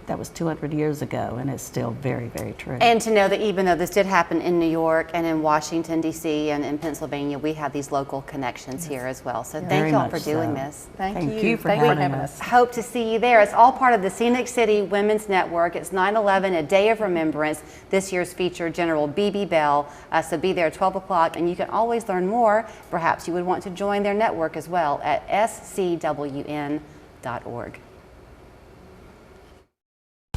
that was 200 years ago, and it's still very, very true. And to know that even though this did happen in New York and in Washington, D.C. and in Pennsylvania, we have these local connections here as well. So thank y'all for doing this. Thank you for having us. Hope to see you there. It's all part of the Scenic City Women's Network. It's 9/11, a day of remembrance. This year's feature, General B.B. Bell. So be there at 12 o'clock, and you can always learn more. Perhaps you would want to join their network as well at scwn.org.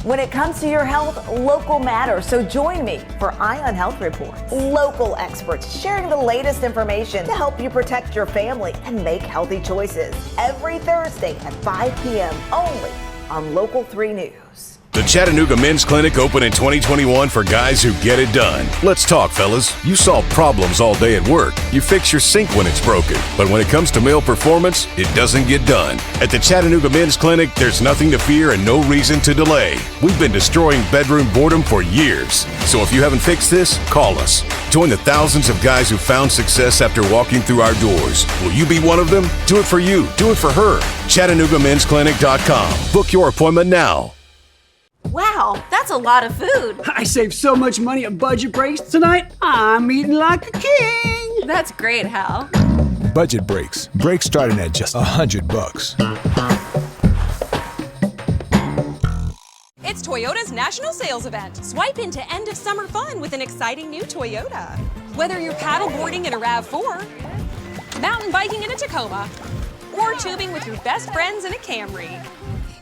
When it comes to your health, local matters. So join me for Eye on Health Reports. Local experts sharing the latest information to help you protect your family and make healthy choices. Every Thursday at 5 p.m. only on Local 3 News. The Chattanooga Men's Clinic opened in 2021 for guys who get it done. Let's talk, fellas. You solve problems all day at work. You fix your sink when it's broken. But when it comes to male performance, it doesn't get done. At the Chattanooga Men's Clinic, there's nothing to fear and no reason to delay. We've been destroying bedroom boredom for years. So if you haven't fixed this, call us. Join the thousands of guys who found success after walking through our doors. Will you be one of them? Do it for you. Do it for her. ChattanoogaMen'sClinic.com. Book your appointment now. Wow, that's a lot of food. I saved so much money at Budget Breaks tonight, I'm eating like a king. That's great, Hal. Budget Breaks. Breaks starting at just $100. It's Toyota's national sales event. Swipe into end of summer fun with an exciting new Toyota. Whether you're paddleboarding in a RAV4, mountain biking in a Tacoma, or tubing with your best friends in a Camry,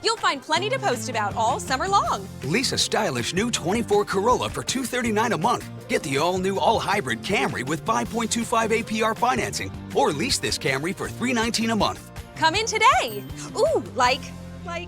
you'll find plenty to post about all summer long. Lease a stylish new 24 Corolla for $239 a month. Get the all-new, all-hybrid Camry with 5.25 APR financing. Or lease this Camry for $319 a month. Come in today. Ooh, like...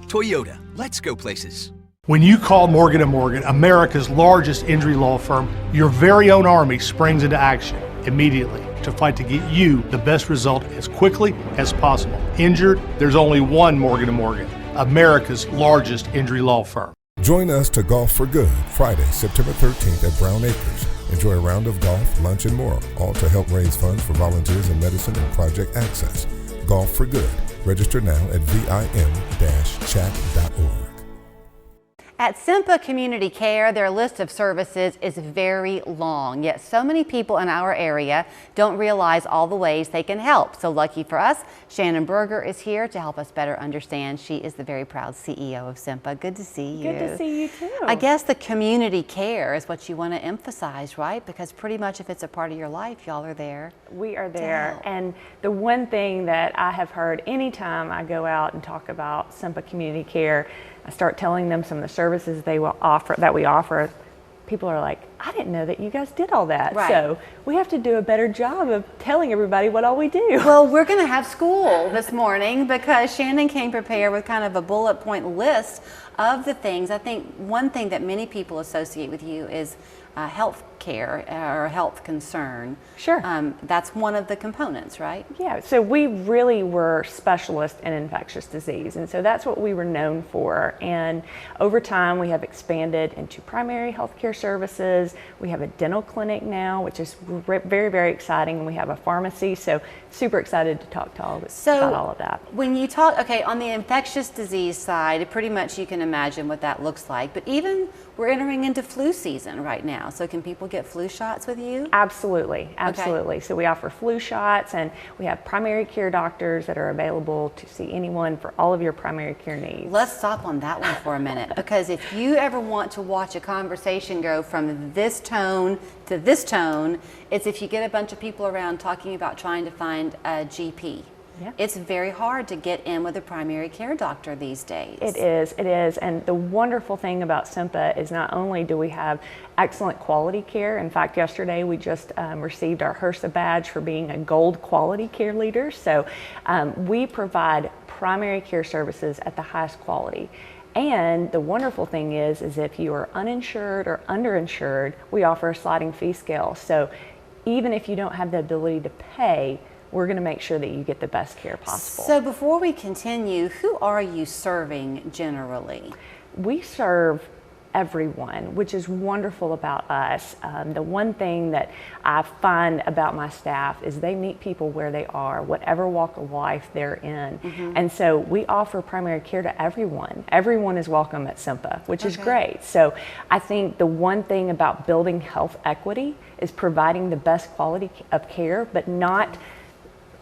Toyota, let's go places. When you call Morgan & Morgan, America's largest injury law firm, your very own army springs into action immediately to fight to get you the best result as quickly as possible. Injured, there's only one Morgan & Morgan. America's largest injury law firm. Join us to Golf for Good, Friday, September 13th at Brown Acres. Enjoy a round of golf, lunch, and more, all to help raise funds for volunteers in medicine and Project Access. Golf for Good. Register now at vim-chat.org. At Simpa Community Care, their list of services is very long, yet so many people in our area don't realize all the ways they can help. So lucky for us, Shannon Berger is here to help us better understand. She is the very proud CEO of Simpa. Good to see you. Good to see you too. I guess the community care is what you want to emphasize, right? Because pretty much if it's a part of your life, y'all are there. We are there. And the one thing that I have heard anytime I go out and talk about Simpa Community Care, I start telling them some of the services that we offer. People are like, I didn't know that you guys did all that. Right. So we have to do a better job of telling everybody what all we do. Well, we're going to have school this morning because Shannon came prepared with kind of a bullet point list of the things. I think one thing that many people associate with you is health care or health concern, sure, that's one of the components, right? Yeah, so we really were specialists in infectious disease, and so that's what we were known for. And over time, we have expanded into primary health care services. We have a dental clinic now, which is very, very exciting, and we have a pharmacy. So super excited to talk to about all of that. When you talk, okay, on the infectious disease side, pretty much you can imagine what that looks like. But even we're entering into flu season right now. So can people get flu shots with you? Absolutely, absolutely. Okay. So we offer flu shots, and we have primary care doctors that are available to see anyone for all of your primary care needs. Let's stop on that one for a minute, because if you ever want to watch a conversation go from this tone to this tone, it's if you get a bunch of people around talking about trying to find a GP. Yeah. It's very hard to get in with a primary care doctor these days. It is. And the wonderful thing about SIMPA is not only do we have excellent quality care, in fact, yesterday we just received our HRSA badge for being a gold quality care leader. So we provide primary care services at the highest quality. And the wonderful thing is if you are uninsured or underinsured, we offer a sliding fee scale. So even if you don't have the ability to pay, we're going to make sure that you get the best care possible. So before we continue, who are you serving generally? We serve everyone, which is wonderful about us. The one thing that I find about my staff is they meet people where they are, whatever walk of life they're in. And so we offer primary care to everyone. Everyone is welcome at SIMPA, which is great. So I think the one thing about building health equity is providing the best quality of care, but not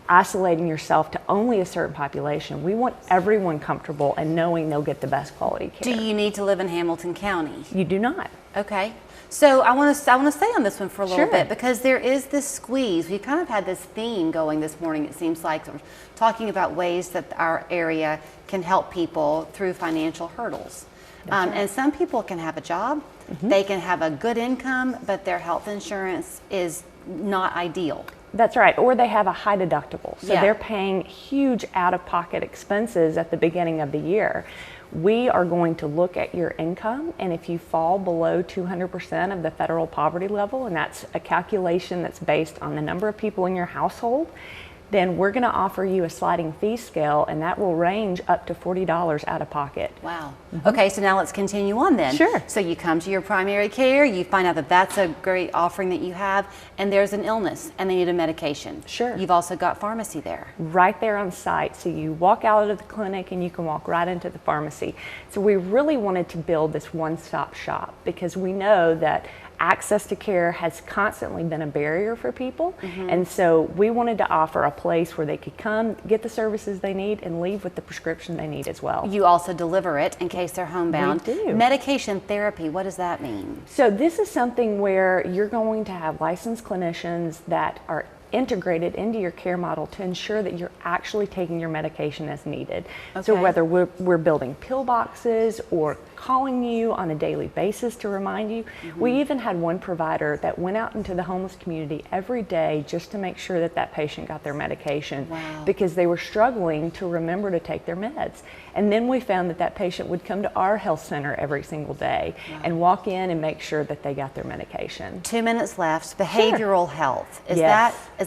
isolating yourself to only a certain population. We want everyone comfortable and knowing they'll get the best quality care. Do you need to live in Hamilton County? You do not. Okay. So I want to stay on this one for a little bit, because there is this squeeze. We kind of had this theme going this morning, it seems like, talking about ways that our area can help people through financial hurdles. And some people can have a job, they can have a good income, but their health insurance is not ideal. That's right, or they have a high deductible. So they're paying huge out-of-pocket expenses at the beginning of the year. We are going to look at your income, and if you fall below 200% of the federal poverty level, and that's a calculation that's based on the number of people in your household, then we're going to offer you a sliding fee scale, and that will range up to $40 out of pocket. Wow. Okay, so now let's continue on then. Sure. So you come to your primary care, you find out that that's a great offering that you have, and there's an illness and they need a medication. Sure. You've also got pharmacy there. Right there on site. So you walk out of the clinic and you can walk right into the pharmacy. So we really wanted to build this one-stop shop, because we know that access to care has constantly been a barrier for people. And so we wanted to offer a place where they could come, get the services they need, and leave with the prescription they need as well. You also deliver it in case they're homebound. We do. Medication therapy, what does that mean? So this is something where you're going to have licensed clinicians that are integrated into your care model to ensure that you're actually taking your medication as needed. So whether we're building pill boxes or calling you on a daily basis to remind you. We even had one provider that went out into the homeless community every day just to make sure that that patient got their medication, because they were struggling to remember to take their meds. And then we found that that patient would come to our health center every single day and walk in and make sure that they got their medication. 2 minutes left. Behavioral health. Is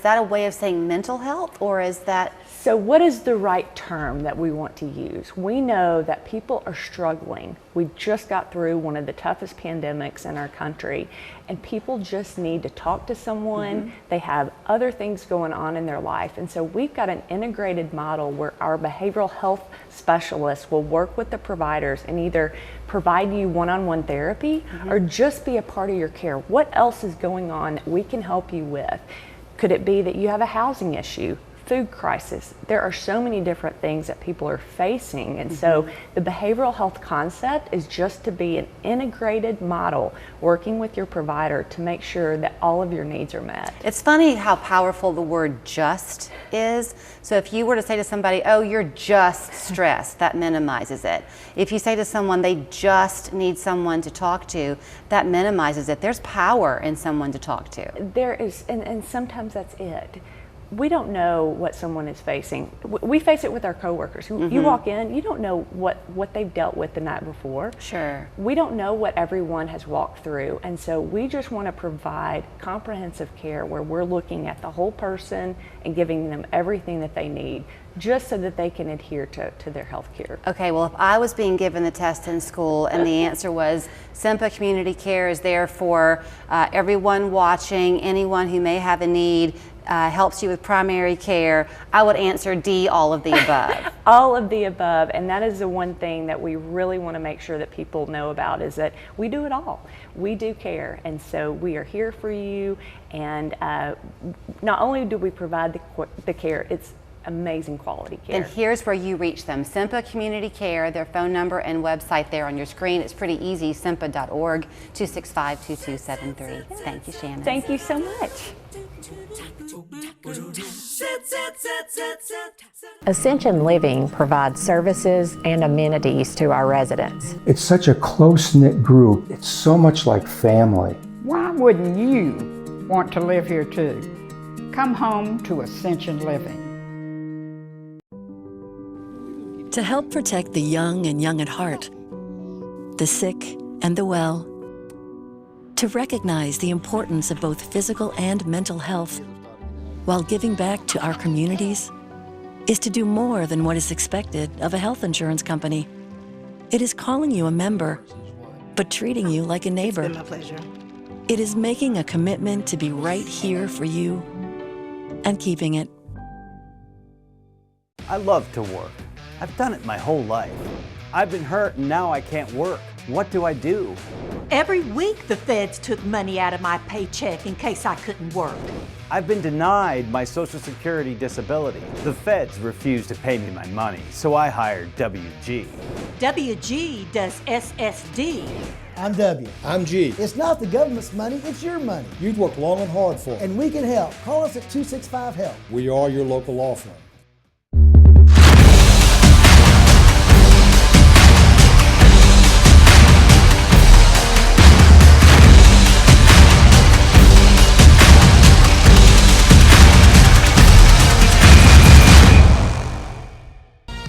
that a way of saying mental health, or is that? So what is the right term that we want to use? We know that people are struggling. We just got through one of the toughest pandemics in our country, and people just need to talk to someone. They have other things going on in their life, and so we've got an integrated model where our behavioral health specialists will work with the providers and either provide you one-on-one therapy or just be a part of your care. What else is going on that we can help you with? Could it be that you have a housing issue, food crisis? There are so many different things that people are facing, and so the behavioral health concept is just to be an integrated model working with your provider to make sure that all of your needs are met. It's funny how powerful the word just is. So if you were to say to somebody, oh, you're just stressed, that minimizes it. If you say to someone they just need someone to talk to, that minimizes it. There's power in someone to talk to. There is, and sometimes that's it. we don't know what someone is facing. We face it with our coworkers. You walk in, you don't know what they've dealt with the night before. Sure. We don't know what everyone has walked through, and so we just want to provide comprehensive care where we're looking at the whole person and giving them everything that they need, just so that they can adhere to their health care. Okay, well, if I was being given the test in school and the answer was SIMPA Community Care is there for everyone watching, anyone who may have a need, helps you with primary care, I would answer D, all of the above. All of the above, and that is the one thing that we really want to make sure that people know about, is that we do it all. We do care, and so we are here for you, and not only do we provide the care, it's amazing quality care. And here's where you reach them. SIMPA Community Care, their phone number and website there on your screen. It's pretty easy, simpa.org, 265-2273. Thank you, Shannon. Thank you so much. Ascension Living provides services and amenities to our residents. It's such a close-knit group. It's so much like family. Why wouldn't you want to live here too? Come home to Ascension Living. To help protect the young and young at heart, the sick and the well, to recognize the importance of both physical and mental health while giving back to our communities is to do more than what is expected of a health insurance company. It is calling you a member, but treating you like a neighbor. It's been my pleasure. It is making a commitment to be right here for you and keeping it. I love to work. I've done it my whole life. I've been hurt and now I can't work. What do I do? Every week the feds took money out of my paycheck in case I couldn't work. I've been denied my Social Security disability. The feds refused to pay me my money, so I hired WG. WG does SSD. I'm W. I'm G. It's not the government's money, it's your money. You've worked long and hard for it. And we can help. Call us at 265-HELP. We are your local law firm.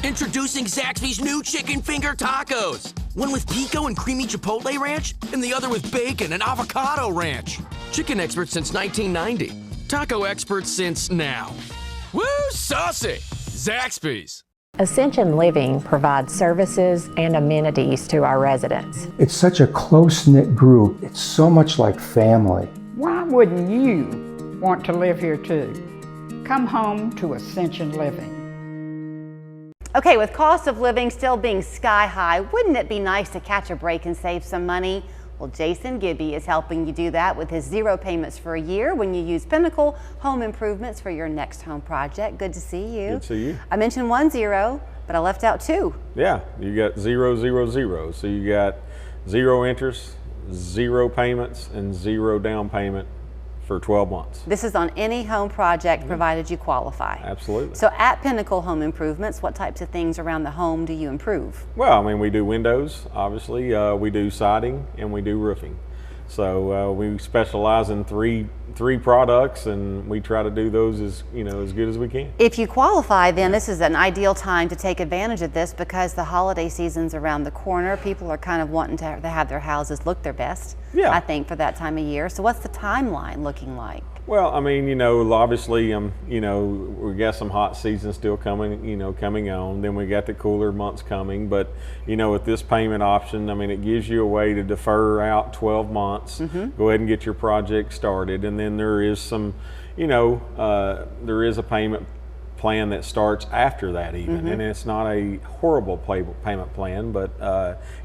Introducing Zaxby's new chicken finger tacos. One with pico and creamy chipotle ranch, and the other with bacon and avocado ranch. Chicken experts since 1990. Taco experts since now. Woo, saucy! Zaxby's. Ascension Living provides services and amenities to our residents. It's such a close-knit group. It's so much like family. Why wouldn't you want to live here too? Come home to Ascension Living. Okay, with cost of living still being sky high, wouldn't it be nice to catch a break and save some money? Well, Jason Gibby is helping you do that with his 0 payments for a year when you use Pinnacle Home Improvements for your next home project. Good to see you. Good to see you. I mentioned 1 0, but I left out 2. Yeah, you got 0, 0, 0. So you got 0 interest, 0 payments, and 0 down payment for 12 months. This is on any home project provided you qualify. Absolutely. So at Pinnacle Home Improvements, what types of things around the home do you improve? Well, I mean, we do windows, obviously. We do siding and we do roofing. So we specialize in three products, and we try to do those as good as we can. If you qualify, then this is an ideal time to take advantage of this because the holiday season's around the corner. People are kind of wanting to have their houses look their best, I think, for that time of year. So what's the timeline looking like? Well, I mean, obviously, we got some hot season still coming, coming on. Then we got the cooler months coming. But, with this payment option, I mean, it gives you a way to defer out 12 months, go ahead and get your project started. And then there is some, there is a payment plan that starts after that even. And it's not a horrible payment plan, but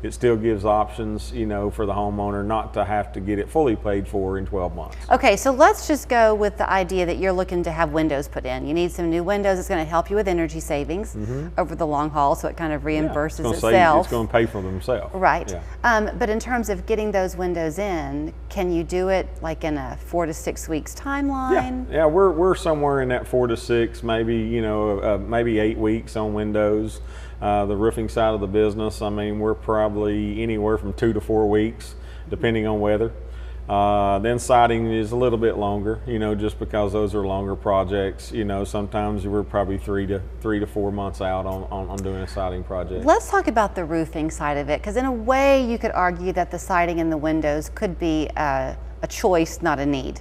it still gives options, for the homeowner not to have to get it fully paid for in 12 months. Okay, so let's just go with the idea that you're looking to have windows put in. You need some new windows. It's going to help you with energy savings over the long haul, so it kind of reimburses itself. It's going to pay for themselves. Right. Yeah. But in terms of getting those windows in, can you do it like in a 4 to 6 weeks timeline? Yeah, we're somewhere in that 4 to 6, maybe, maybe 8 weeks on windows. The roofing side of the business, I mean, we're probably anywhere from 2 to 4 weeks, depending on weather. Then siding is a little bit longer, you know, just because those are longer projects. You know, sometimes we're probably 3 to 4 months out on doing a siding project. Let's talk about the roofing side of it, because in a way you could argue that the siding and the windows could be a choice, not a need.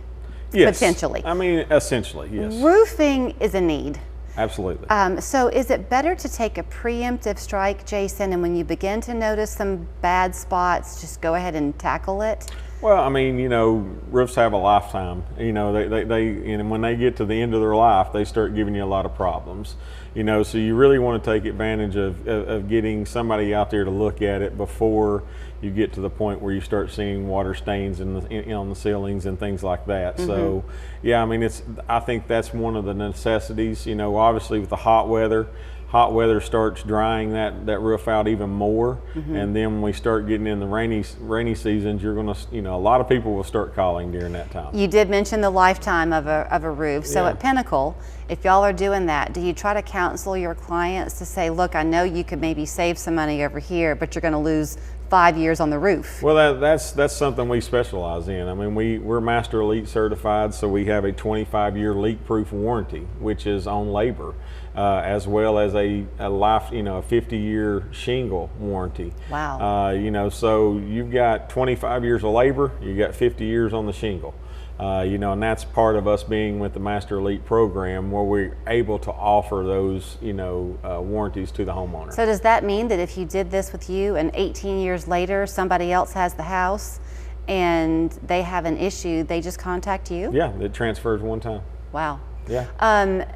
Yes. Potentially. I mean, essentially, yes. Roofing is a need. Absolutely. So is it better to take a preemptive strike, Jason, and when you begin to notice some bad spots, just go ahead and tackle it? Well, I mean, you know, roofs have a lifetime. You know, and when they get to the end of their life, they start giving you a lot of problems. You know, so you really want to take advantage of getting somebody out there to look at it before you get to the point where you start seeing water stains on the ceilings and things like that. Mm-hmm. So, yeah, I mean, I think that's one of the necessities. You know, obviously with the hot weather starts drying that roof out even more. Mm-hmm. And then when we start getting in the rainy seasons, you're gonna, you know, a lot of people will start calling during that time. You did mention the lifetime of a roof. So yeah. At Pinnacle, if y'all are doing that, do you try to counsel your clients to say, look, I know you could maybe save some money over here, but you're gonna lose 5 years on the roof? Well, that's something we specialize in. I mean, we're Master Elite certified, so we have a 25-year leak-proof warranty, which is on labor, as well as a 50-year shingle warranty. Wow. You know, so you've got 25 years of labor, you got 50 years on the shingle. You know, and that's part of us being with the Master Elite program, where we're able to offer those, you know, warranties to the homeowner. So does that mean that if you did this with you and 18 years later somebody else has the house and they have an issue, they just contact you? Yeah, it transfers one time. Wow. Yeah.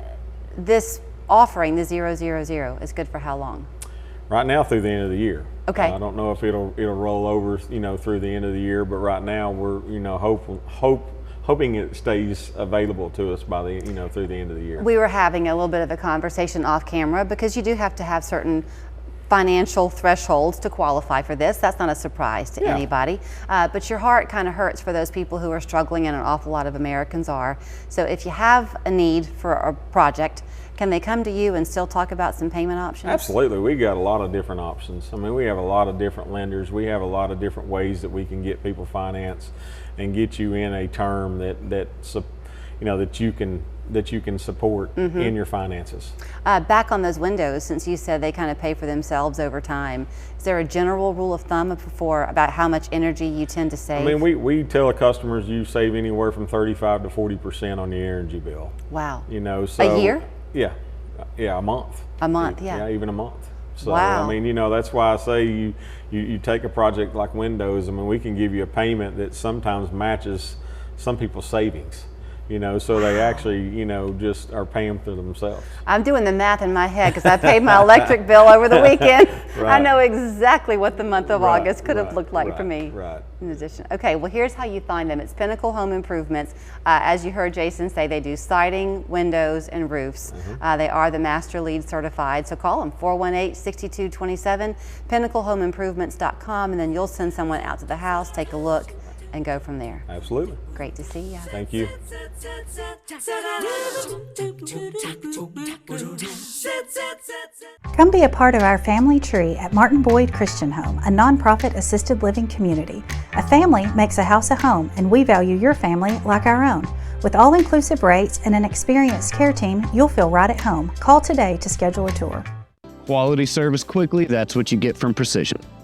This offering, the 000, is good for how long? Right now through the end of the year. Okay. I don't know if it'll roll over, you know, through the end of the year, but right now we're, you know, hoping it stays available to us by the, you know, through the end of the year. We were having a little bit of a conversation off camera because you do have to have certain financial thresholds to qualify for this. That's not a surprise to anybody. But your heart kind of hurts for those people who are struggling, and an awful lot of Americans are. So if you have a need for a project, can they come to you and still talk about some payment options? Absolutely. We got a lot of different options. I mean, we have a lot of different lenders. We have a lot of different ways that we can get people financed and get you in a term that you know, that you can support Mm-hmm. in your finances. Back on those windows, since you said they kind of pay for themselves over time, is there a general rule of thumb about how much energy you tend to save? I mean, we tell the customers you save anywhere from 35 to 40% on your energy bill. Wow. You know, so a year? Yeah, a month. A month, yeah. Yeah, even a month. So, wow. I mean, you know, that's why I say you take a project like windows. I mean, we can give you a payment that sometimes matches some people's savings. You know, so they actually, you know, just are paying for themselves. I'm doing the math in my head because I paid my electric bill over the weekend. Right. I know exactly what the month of August could have looked like for me. Right. In addition, okay, well, here's how you find them. It's Pinnacle Home Improvements. As you heard Jason say, they do siding, windows, and roofs. Mm-hmm. They are the Master Lead certified, so call them 418-6227, pinnaclehomeimprovements.com, and then you'll send someone out to the house, take a look, and go from there. Absolutely. Great to see you. Thank you. Come be a part of our family tree at Martin Boyd Christian Home, a nonprofit assisted living community. A family makes a house a home, and we value your family like our own. With all-inclusive rates and an experienced care team, you'll feel right at home. Call today to schedule a tour. Quality service quickly, that's what you get from Precision.